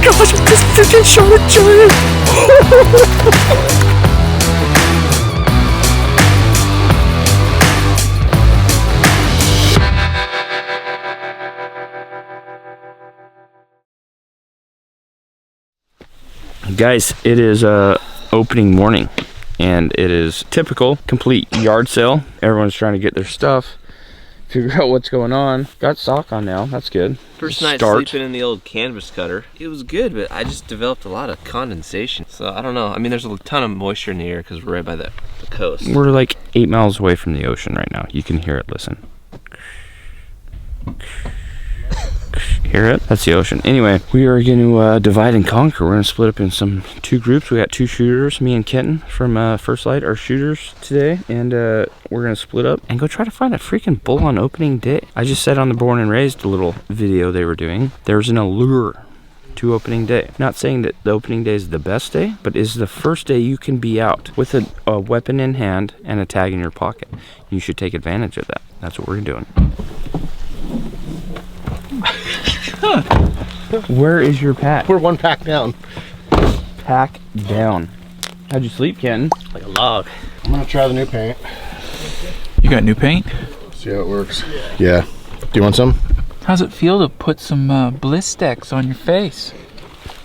gosh, I just freaking shot a giant. Guys, it is opening morning, and it is typical complete yard sale. Everyone's trying to get their stuff, figure out what's going on. Got sock on now, that's good. First night sleeping in the old canvas cutter. It was good, but I just developed a lot of condensation. So I don't know. I mean, there's a ton of moisture in the air because we're right by the coast. We're like 8 miles away from the ocean right now. You can hear it, listen. Hear it? That's the ocean. Anyway, we are going to divide and conquer. We're going to split up in two groups. We got 2 shooters. Me and Kenton from First Lite are shooters today, and we're going to split up and go try to find a freaking bull on opening day. I just said on the Born and Raised a little video they were doing, there's an allure to opening day. Not saying that the opening day is the best day, but is the first day you can be out with a weapon in hand and a tag in your pocket. You should take advantage of that. That's what we're doing. Where is your pack? We're 1 pack down. Pack down. How'd you sleep, Ken? Like a log. I'm gonna try the new paint. You got new paint? See how it works. Yeah. Do you want some? How's it feel to put some Blistex on your face?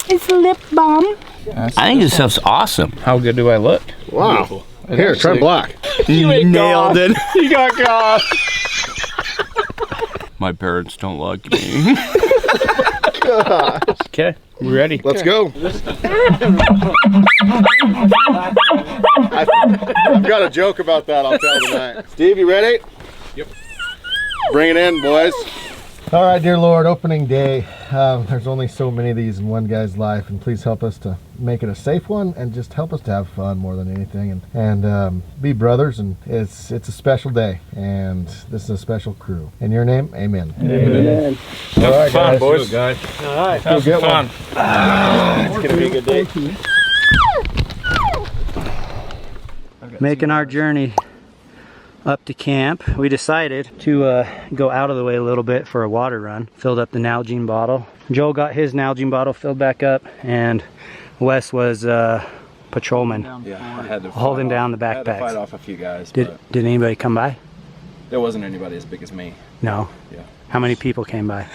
It's a lip balm. I think this stuff's awesome. How good do I look? Wow. Beautiful. Here, try black. You nailed it. You got got. My parents don't like me. Okay, we're ready. Let's go. I've got a joke about that I'll tell tonight. Steve, you ready? Yep. Bring it in, boys. All right, dear Lord, opening day. There's only so many of these in one guy's life, and please help us to make it a safe one, and just help us to have fun more than anything, and be brothers. And it's a special day, and this is a special crew. In your name, amen. Amen. All right, fun, guys. boys. Good, guys. All right, have some fun. It's gonna be a good day. Making our journey up to camp, we decided to go out of the way a little bit for a water run. Filled up the Nalgene bottle. Joel got his Nalgene bottle filled back up, and Wes was patrolman. Yeah, I had to holding down the backpacks. I had to fight off a few guys. Did anybody come by? There wasn't anybody as big as me. No. Yeah. How many people came by?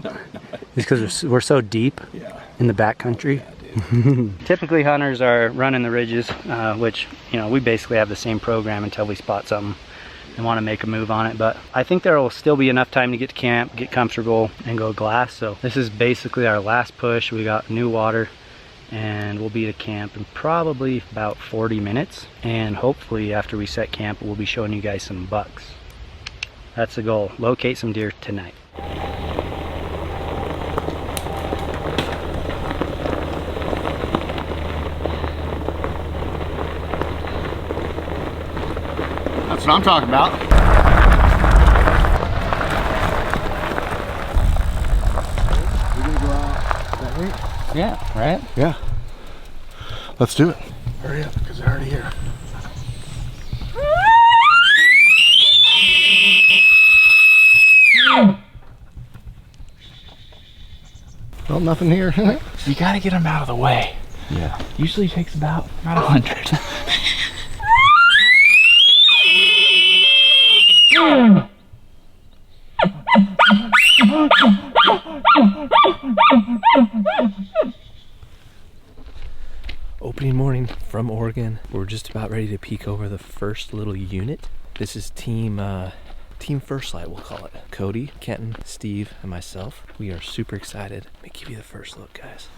No. Just because we're so deep in the backcountry. Yeah, Typically hunters are running the ridges, which, you know, we basically have the same program until we spot something and want to make a move on it. But I think there will still be enough time to get to camp, get comfortable, and go glass. So this is basically our last push. We got new water, and we'll be to camp in probably about 40 minutes. And hopefully after we set camp, we'll be showing you guys some bucks. That's the goal, locate some deer tonight. That's what I'm talking about. We're gonna go out that way? Yeah, right? Yeah. Let's do it. Hurry up, because they're already here. Well, nothing here. You gotta get them out of the way. Yeah. Usually takes about 100. Opening morning from Oregon. We're just about ready to peek over the first little unit. This is team First Lite, we'll call it. Cody, Kenton, Steve, and myself. We are super excited. Let me give you the first look, guys.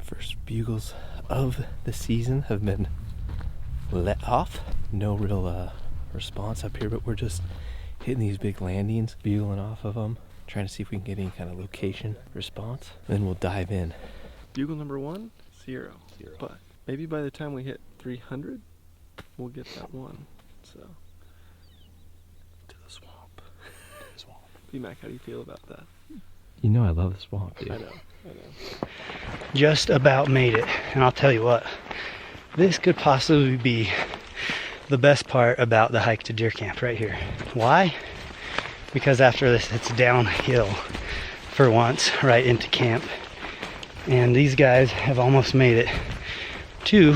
First bugles of the season have been let off. No real response up here, but we're just hitting these big landings, bugling off of them, trying to see if we can get any kind of location response. Then we'll dive in. Bugle number 1, 0. But maybe by the time we hit 300, we'll get that one. So, to the swamp. B-Mac, how do you feel about that? You know I love the swamp, dude. I know. Just about made it, and I'll tell you what, this could possibly be the best part about the hike to deer camp right here. Why? because after this it's downhill for once right into camp. And these guys have almost made it to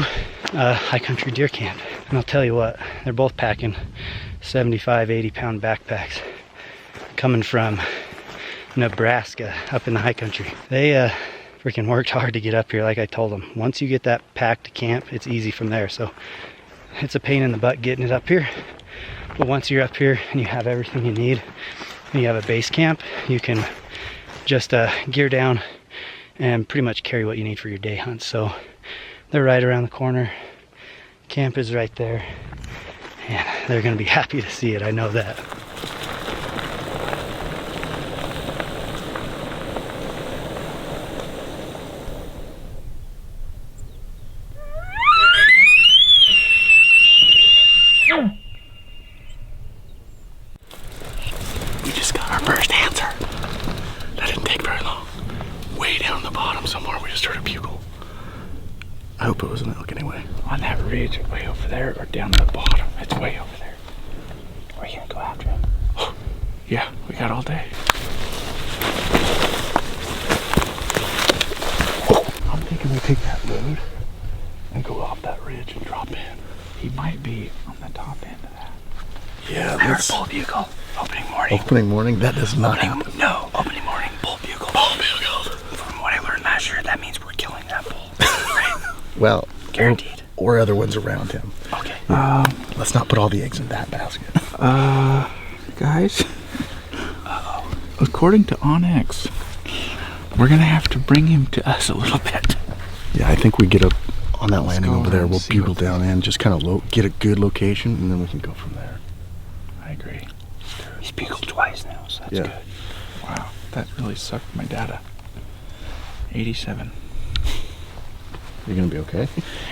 high country deer camp. And I'll tell you what, they're both packing 75, 80-pound backpacks coming from Nebraska up in the high country. They freaking worked hard to get up here, like I told them. Once you get that pack to camp, it's easy from there. So it's a pain in the butt getting it up here. But once you're up here and you have everything you need, and you have a base camp, you can just gear down and pretty much carry what you need for your day hunt. So they're right around the corner. Camp is right there. And they're gonna be happy to see it, I know that. We just got our first answer. That didn't take very long. Way down the bottom somewhere, we just heard a bugle. I hope it was an elk anyway. On that ridge, way over there, or down the bottom. It's way over there. Are you gonna go after him? Yeah, we got all day. I'm thinking we take that road and go off that ridge and drop in. He might be on the top end of that. Yeah, I heard that's bull bugle. Opening morning. opening morning. That does not happen. No, opening morning. Bull bugle. Bull bugle. From what I learned last year, that means we're killing that bull. Right? Well, Guaranteed. or other ones around him. Okay. Let's not put all the eggs in that basket. Guys. According to Onyx, we're gonna have to bring him to us a little bit. Yeah, I think we get up on that landing go over there. around We'll and see bugle what down in, just kind of get a good location, and then we can go from there. I agree. He's bugled twice now, so that's Yeah. good. Wow, that really sucked my data. 87. You're gonna be okay.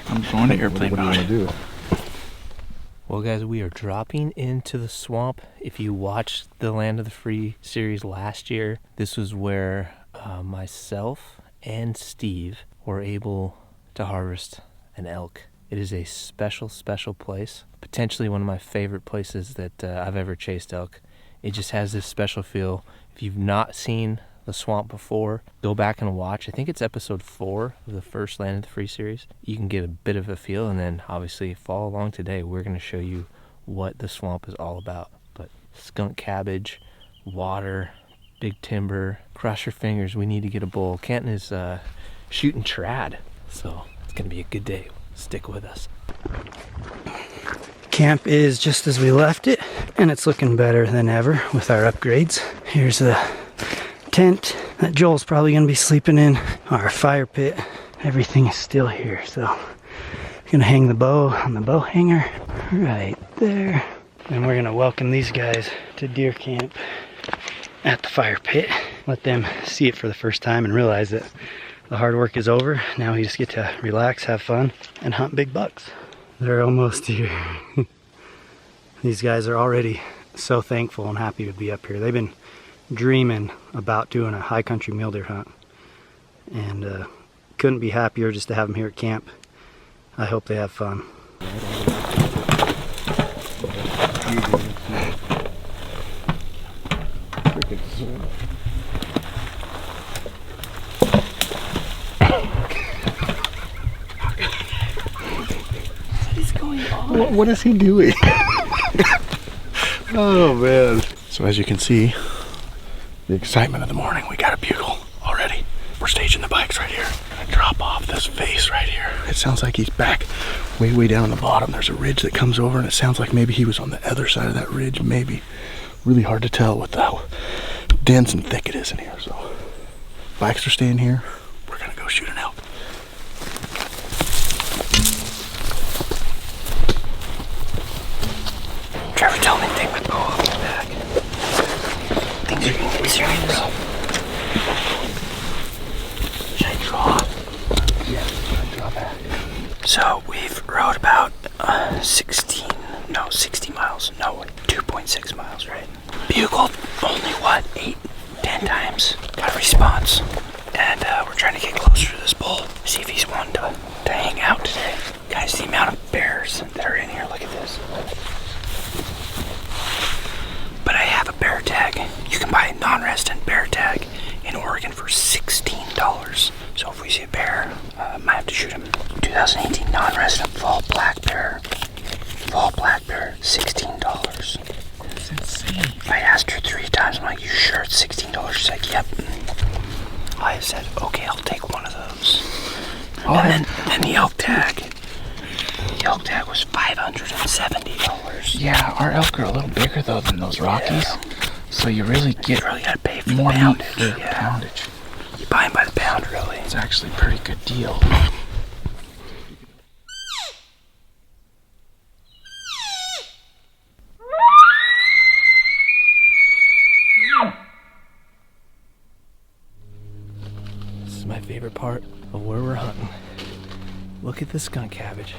I'm going to airplane What do you mode. want to do? Well, guys, we are dropping into the swamp. If you watched the Land of the Free series last year, this was where myself and Steve were able to harvest an elk. It is a special, special place. Potentially one of my favorite places that I've ever chased elk. It just has this special feel. If you've not seen the swamp before, go back and watch. I think it's episode 4 of the first Land of the Free series. You can get a bit of a feel, and then obviously follow along today. We're going to show you what the swamp is all about. But skunk cabbage, water, big timber, cross your fingers, we need to get a bull. Canton is shooting trad, so it's going to be a good day. Stick with us. Camp is just as we left it, and it's looking better than ever with our upgrades. Here's the tent that Joel's probably going to be sleeping in, our fire pit. Everything is still here, so I'm going to hang the bow on the bow hanger right there. And we're going to welcome these guys to deer camp at the fire pit. Let them see it for the first time and realize that the hard work is over. Now we just get to relax, have fun, and hunt big bucks. They're almost here. These guys are already so thankful and happy to be up here. They've been dreaming about doing a high country mule deer hunt, and couldn't be happier just to have them here at camp. I hope they have fun. What is he doing? Oh man. So as you can see, the excitement of the morning, we got a bugle already. We're staging the bikes right here. Gonna drop off this face right here. It sounds like he's back way down on the bottom. There's a ridge that comes over, and it sounds like maybe he was on the other side of that ridge, maybe. Really hard to tell with how dense and thick it is in here. So bikes are staying here. We're gonna go shoot an elk. Trevor, tell me to take my bow off the back. Things are gonna get serious, bro. Should I draw? Yeah, draw back. So we've rode about 60 miles. No, 2.6 miles, right? Bugled only, what, 8-10 times. Got a response. And we're trying to get closer to this bull. See if he's one to hang out today. Guys, the amount of bears that are in here, look at this. But I have a bear tag. You can buy a non-resident bear tag in Oregon for $16. So if we see a bear, might have to shoot him. 2018 non-resident fall black bear. Fall black bear, $16. That's insane. I asked her 3 times, I'm like, you sure it's $16? She's like, yep. I said, okay, I'll take one of those. And then the elk tag. The elk tag was $570. Yeah, our elk are a little bigger though than those Rockies. Yeah. So you really get gotta pay for more the meat poundage. for poundage. You buy them by the pound, really. It's actually a pretty good deal. This is my favorite part of where we're hunting. Look at the skunk cabbage.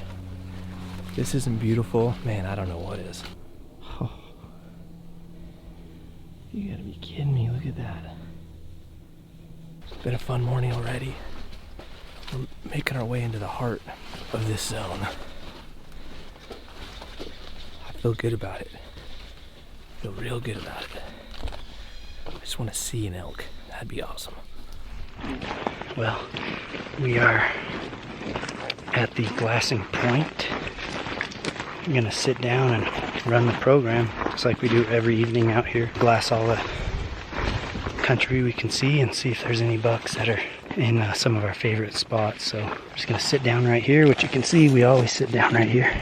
If this isn't beautiful, man, I don't know what is. Oh. You gotta be kidding me, look at that. It's been a fun morning already. We're making our way into the heart of this zone. I feel good about it. I feel real good about it. I just want to see an elk. That'd be awesome. Well, we are at the glassing point. I'm gonna sit down and run the program just like we do every evening out here. Glass all the country we can see and see if there's any bucks that are in some of our favorite spots. So I'm just gonna sit down right here, which you can see we always sit down right here.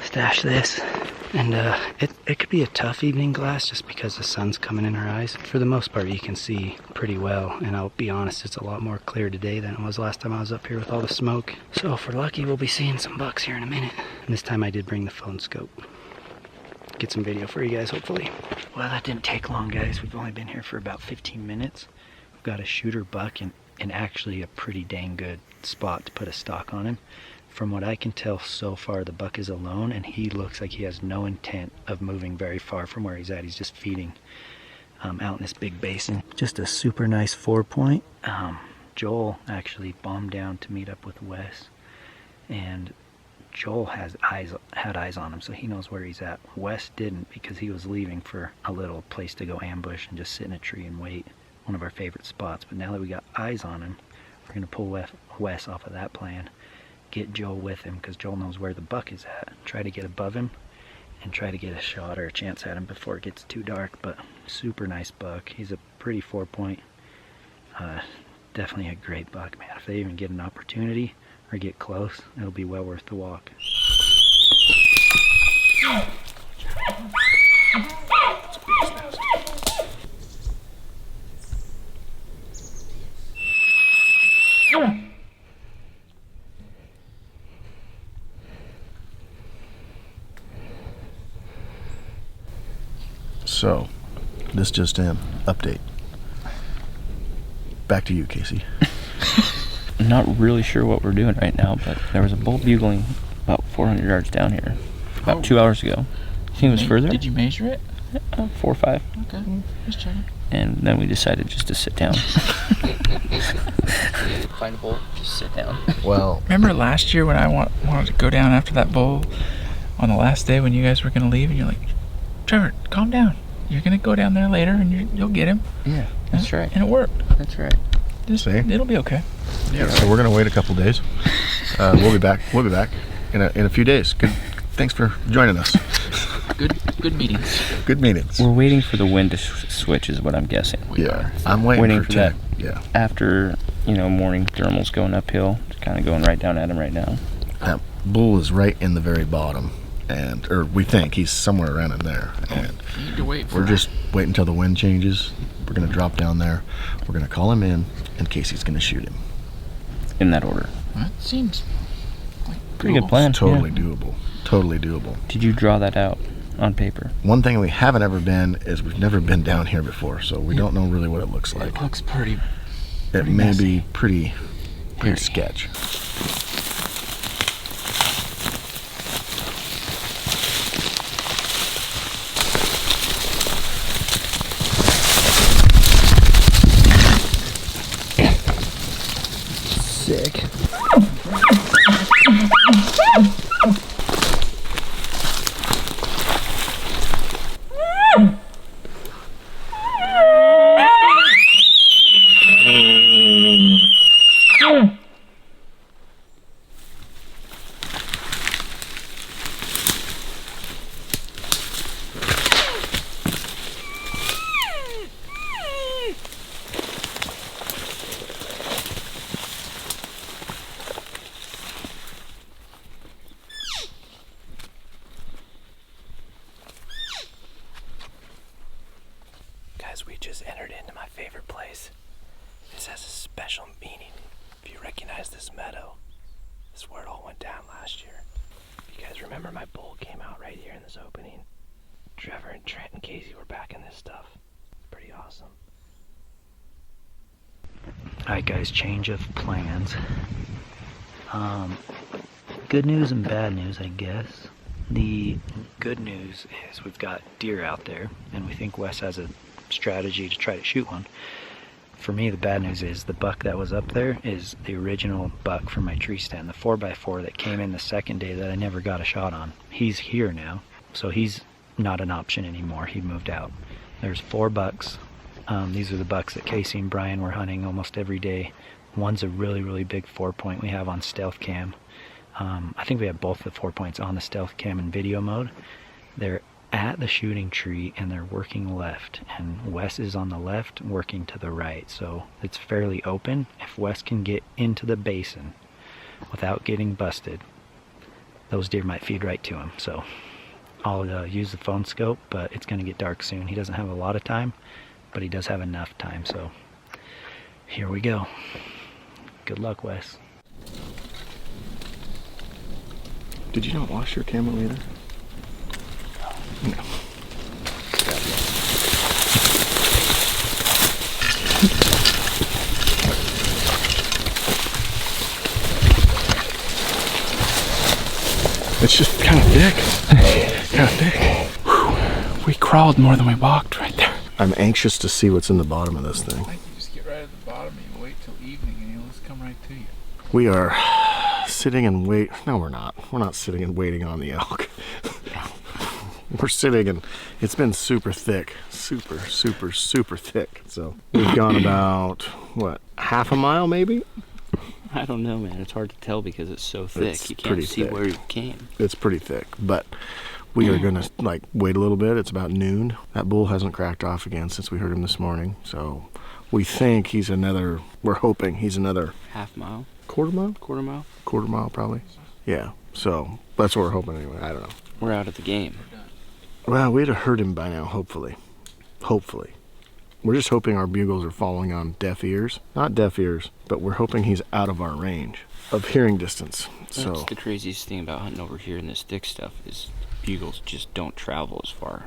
Stash this. And it could be a tough evening glass just because the sun's coming in our eyes. For the most part, you can see pretty well. And I'll be honest, it's a lot more clear today than it was last time I was up here with all the smoke. So if we're lucky, we'll be seeing some bucks here in a minute. And this time I did bring the phone scope. Get some video for you guys, hopefully. Well, that didn't take long, guys. We've only been here for about 15 minutes. We've got a shooter buck and actually a pretty dang good spot to put a stock on him. From what I can tell so far, the buck is alone and he looks like he has no intent of moving very far from where he's at. He's just feeding out in this big basin. Just a super nice 4-point. Joel actually bombed down to meet up with Wes, and Joel had eyes on him, so he knows where he's at. Wes didn't, because he was leaving for a little place to go ambush and just sit in a tree and wait. One of our favorite spots. But now that we got eyes on him, we're gonna pull Wes off of that plan. Get Joel with him, because Joel knows where the buck is at. Try to get above him and try to get a shot or a chance at him before it gets too dark. But super nice buck. He's a pretty 4-point. Definitely a great buck, man. If they even get an opportunity or get close, it'll be well worth the walk. So, this just in, update. Back to you, Casey. I'm not really sure what we're doing right now, but there was a bull bugling about 400 yards down here about 2 hours ago. You think it was further? Did you measure it? 4 or 5. Okay, just checking. And then we decided just to sit down. Find a bull, just sit down. Well, Remember last year when I wanted to go down after that bull on the last day when you guys were going to leave, and you're like, Trevor, calm down. You're going to go down there later and you'll get him. Yeah, that's right. And it worked. That's right. See? It'll be okay. Yeah, so we're gonna wait a couple days. We'll be back in a few days. Good. Thanks for joining us. Good meetings. Good meetings. We're waiting for the wind to switch, is what I'm guessing. Yeah, I'm waiting for that. Yeah. After morning thermals going uphill, it's kind of going right down at him right now. That bull is right in the very bottom, or we think he's somewhere around in there, and You need to wait for we're just waiting until the wind changes. We're gonna drop down there. We're gonna call him in, and Casey's gonna shoot him. In that order. That seems like Pretty good doable. plan. Totally yeah. doable. Totally doable. Did you draw that out on paper? One thing we haven't ever been is we've never been down here before, so we don't know really what it looks like. It looks pretty It may messy. be pretty sketch. Sick. guys, we just entered into my favorite place. This has a special meaning. If you recognize this meadow, this is where it all went down last year. If you guys remember, my bull came out right here in this opening. Trevor and Trent and Casey were back in this stuff. It's pretty awesome. Alright guys, change of plans. Good news and bad news, I guess. The good news is we've got deer out there, and we think Wes has a strategy to try to shoot one. For me, the bad news is the buck that was up there is the original buck from my tree stand, the 4x4 that came in the second day that I never got a shot on. He's here now, so he's not an option anymore. He moved out. There's 4 bucks. These are the bucks that Casey and Brian were hunting almost every day. One's a really, really big 4-point we have on Stealthcam. I think we have both the 4-points on the Stealthcam in video mode. They're at the shooting tree and they're working left, and Wes is on the left working to the right, so it's fairly open. If Wes can get into the basin without getting busted, those deer might feed right to him. So I'll use the phone scope, but it's going to get dark soon. He doesn't have a lot of time, but he does have enough time, so here we go. Good luck, Wes. Did you not wash your camo either? No. It's just kind of thick. Kind of thick. Whew. We crawled more than we walked right there. I'm anxious to see what's in the bottom of this thing. I think you just get right at the bottom and you wait till evening and he'll just come right to you. We are sitting and wait. No, we're not. We're not sitting and waiting on the elk. We're sitting and it's been super thick. Super, super, super thick. So we've gone about, what, half a mile maybe? I don't know, man. It's hard to tell because it's so thick. It's you can't see thick. where you came. It's pretty thick, but we are gonna like wait a little bit. It's about noon. That bull hasn't cracked off again since we heard him this morning. So we think he's another, we're hoping he's another Half mile? quarter mile? Quarter mile? Quarter mile probably. Yeah, so that's what we're hoping anyway. I don't know. We're out of the game. Well, we'd have heard him by now, hopefully. Hopefully. We're just hoping our bugles are falling on deaf ears. Not deaf ears, but we're hoping he's out of our range of hearing distance. That's So the craziest thing about hunting over here in this thick stuff is bugles just don't travel as far.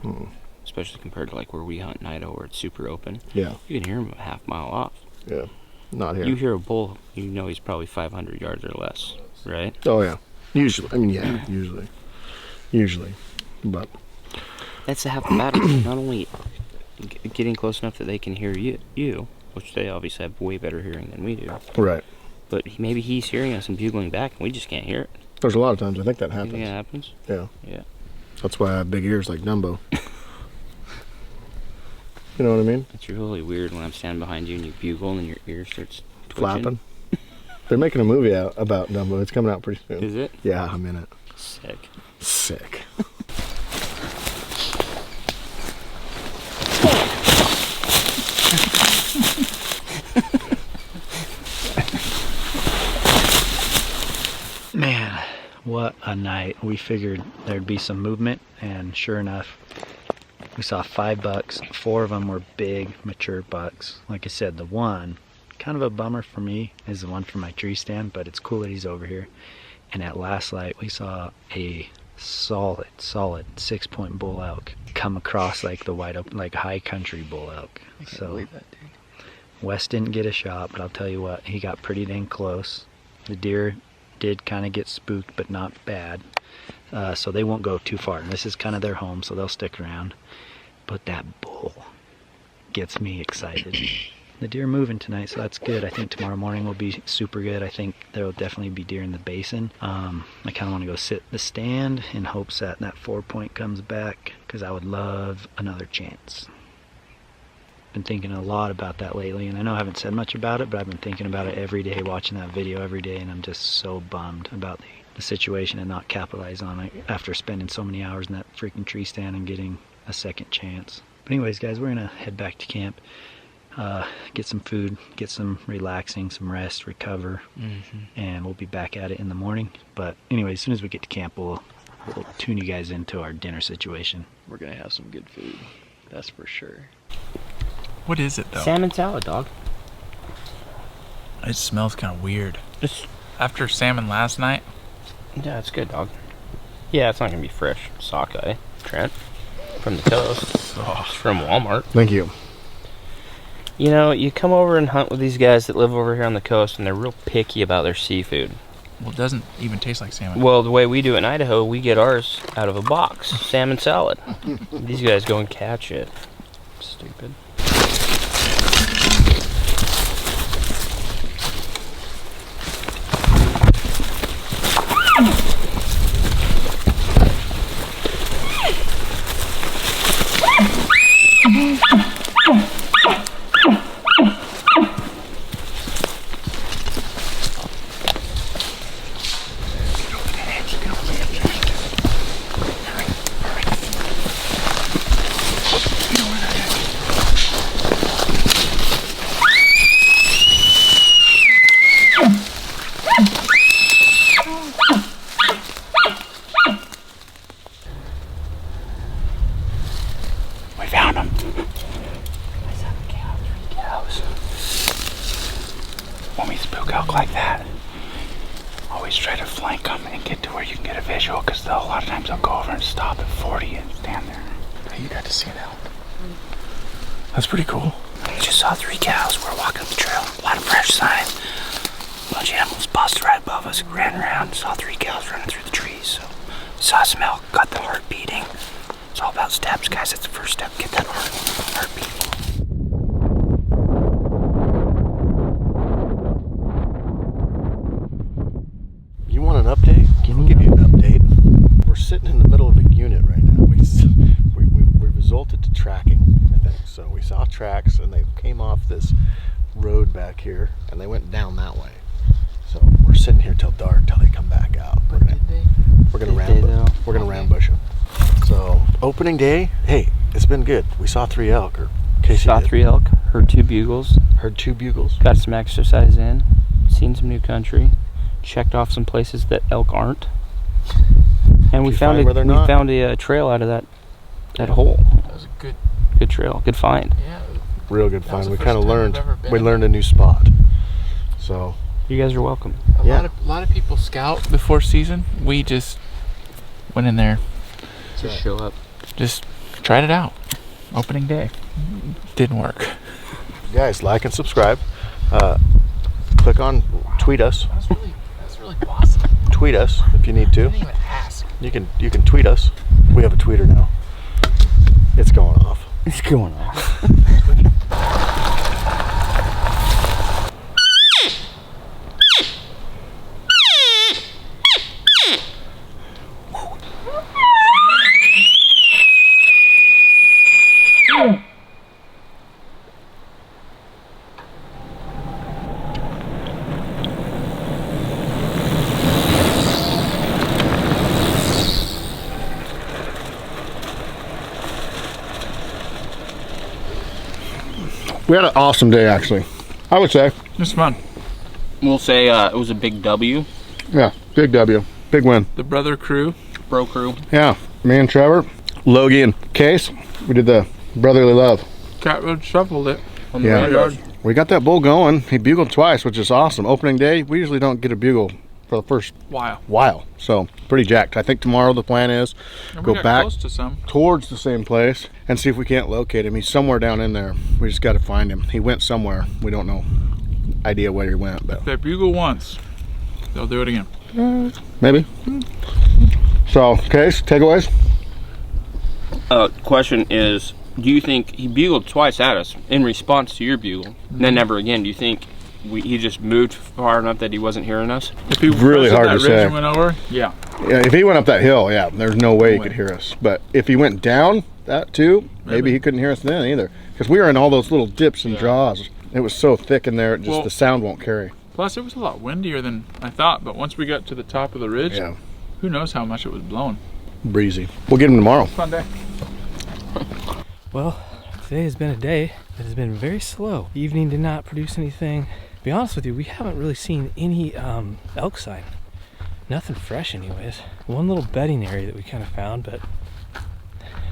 Especially compared to like where we hunt in Idaho where it's super open. yeah, You can hear him a half mile off. yeah. Not here. You hear a bull, you know he's probably 500 yards or less, right? Oh yeah. Usually. I mean, yeah, usually. Usually. But That's the half the battle. Not only getting close enough that they can hear you, which they obviously have way better hearing than we do, right. but maybe he's hearing us and bugling back and we just can't hear it. There's a lot of times I think that You happens. think it happens? Yeah. Yeah. That's why I have big ears like Dumbo. You know what I mean? It's really weird when I'm standing behind you and you bugle and your ear starts twitching. Flapping. They're making a movie out about Dumbo. It's coming out pretty soon. Is it? Yeah, I'm in it. Sick. Sick. Man, what a night. We figured there'd be some movement, and sure enough, we saw 5 bucks. 4 of them were big, mature bucks. Like I said, the one, kind of a bummer for me, is the one from my tree stand, but it's cool that he's over here. And at last light, we saw a solid 6-point bull elk come across like the wide open, like high country bull elk. I can't So believe that, dude. Wes didn't get a shot, but I'll tell you what, he got pretty dang close. The deer did kind of get spooked, but not bad. So they won't go too far. And this is kind of their home, so they'll stick around. But that bull gets me excited. The deer are moving tonight, so that's good. I think tomorrow morning will be super good. I think there will definitely be deer in the basin. I kind of want to go sit the stand in hopes that that 4-point comes back, because I would love another chance. Been thinking a lot about that lately, and I know I haven't said much about it, but I've been thinking about it every day, watching that video every day, and I'm just so bummed about the situation and not capitalize on it after spending so many hours in that freaking tree stand and getting a second chance. But anyways, guys, we're gonna head back to camp, get some food, get some relaxing, some rest, recover, and we'll be back at it in the morning. But anyway, as soon as we get to camp, we'll tune you guys into our dinner situation. We're gonna have some good food, that's for sure. What is it though? Salmon salad, dog. It smells kind of weird. It's, After salmon last night. yeah, it's good, dog. Yeah, it's not gonna be fresh sockeye, Trent, from the coast. It's from Walmart. Thank you. You know, you come over and hunt with these guys that live over here on the coast, and they're real picky about their seafood. Well, it doesn't even taste like salmon. Well, the way we do it in Idaho, we get ours out of a box, salmon salad. These guys go and catch it. Stupid. That's pretty cool. Just saw 3 cows. We're walking up the trail. A lot of fresh sign. A bunch of animals busted right above us. Ran around. Saw 3 cows running through the trees. So saw some elk. Got the heart beating. It's all about steps, guys. That's the first step. Get that heart beating. You want an update? I'll give you an update. We're sitting in the middle of a unit right now. We resulted to tracking, I think. So we saw tracks and they came off this road back here and they went down that way. So we're sitting here till dark till they come back out. We're gonna ambush them. So opening day, hey, it's been good. We saw 3 elk. Or Casey Saw did. 3 elk. Heard 2 bugles. Heard 2 bugles. Got some exercise in. Seen some new country. Checked off some places that elk aren't. And we found a trail out of that hole. That was a good trail, good find. Yeah. Real good That was find. the We first kind of time learned. I've ever been We in learned there. a new spot. So You guys are welcome. A lot of people scout before season. We just went in there, Just show up. just tried it out. Opening day. Didn't work. guys, like and subscribe. Click on tweet us. That's really awesome. Tweet us if you need I to. didn't even ask. You can tweet us. We have a tweeter now. It's going off. It's going off. We had an awesome day, actually. I would say. It's fun. We'll say it was a big W. Yeah, big W. Big win. The brother crew. Bro crew. Yeah, me and Trevor, Logie and Case, we did the brotherly love. Cat Road shuffled it. On the Yeah. radar. We got that bull going. He bugled twice, which is awesome. Opening day, we usually don't get a bugle for the first Wow. while. So, pretty jacked. I think tomorrow the plan is And go we got back close to some. towards the same place and see if we can't locate him. He's somewhere down in there. We just got to find him. He went somewhere. We don't know idea where he went, but If they bugle once, they'll do it again. maybe. So, Case, takeaways? Question is, do you think he bugled twice at us in response to your bugle, and then never again? Do you think he just moved far enough that he wasn't hearing us? If he Really crested hard that to ridge say. and went over, yeah. Yeah, if he went up that hill, yeah, there's no way he way. could hear us. But if he went down that too, maybe he couldn't hear us then either. Because we were in all those little dips and draws. It was so thick in there, Well- the sound won't carry. Plus, it was a lot windier than I thought. But once we got to the top of the ridge, Yeah, who knows how much it was blowing. breezy. We'll get him tomorrow. Fun day. Well, today has been a day that has been very slow. Evening did not produce anything. To be honest with you, we haven't really seen any elk sign. Nothing fresh anyways. One little bedding area that we kind of found, but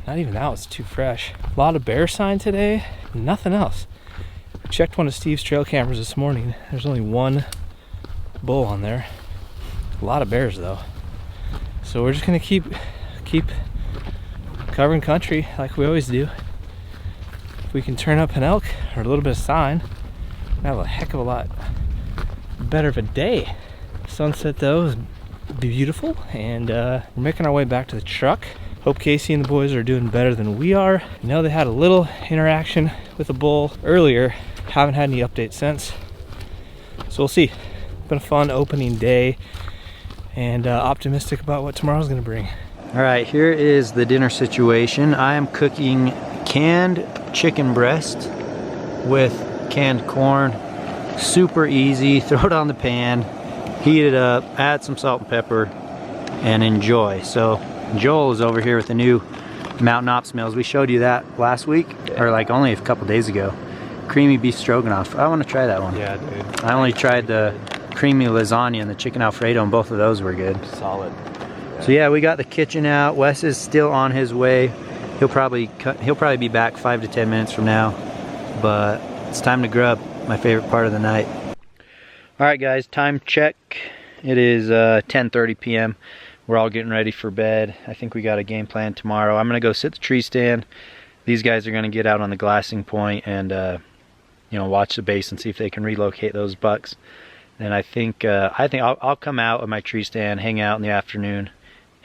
not even that was too fresh. A lot of bear sign today, nothing else. I checked one of Steve's trail cameras this morning. There's only one bull on there. A lot of bears though. So we're just gonna keep covering country like we always do. If we can turn up an elk or a little bit of sign, we'll have a heck of a lot better of a day. Sunset though is beautiful, and we're making our way back to the truck. Hope Casey and the boys are doing better than we are. I know they had a little interaction with a bull earlier. Haven't had any updates since. So we'll see. It's been a fun opening day, and optimistic about what tomorrow's gonna bring. All right, here is the dinner situation. I am cooking canned chicken breast with canned corn. Super easy. Throw it on the pan, heat it up, add some salt and pepper, and enjoy. So Joel is over here with the new Mountain Ops meals. We showed you that last week, or like only a couple days ago. Creamy beef stroganoff. I want to try that one. Yeah, dude. I only tried the creamy lasagna and the chicken Alfredo, and both of those were good. Solid. So yeah, we got the kitchen out. Wes is still on his way. He'll probably be back 5 to 10 minutes from now. But it's time to grub, my favorite part of the night. All right, guys, time check. It is 10:30 p.m. We're all getting ready for bed. I think we got a game plan tomorrow. I'm gonna go sit the tree stand. These guys are gonna get out on the glassing point and you know, watch the base and see if they can relocate those bucks. And I think I'll come out of my tree stand, hang out in the afternoon,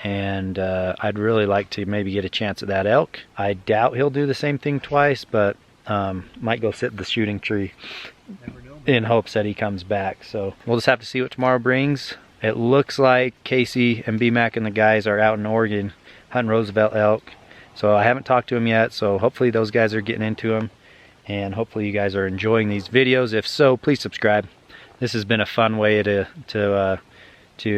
and I'd really like to maybe get a chance at that elk. I doubt he'll do the same thing twice, but might go sit in the shooting tree in hopes that he comes back. So we'll just have to see what tomorrow brings. It looks like Casey and B-Mac and the guys are out in Oregon hunting Roosevelt elk. So I haven't talked to them yet, so hopefully those guys are getting into them, and hopefully you guys are enjoying these videos. If so, please subscribe. This has been a fun way to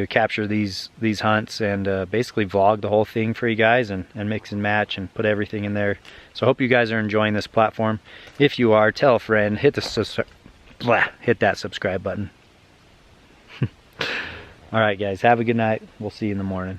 capture these hunts and basically vlog the whole thing for you guys and mix and match and put everything in there. So I hope you guys are enjoying this platform. If you are, tell a friend, hit that subscribe button. All right, guys, have a good night. We'll see you in the morning.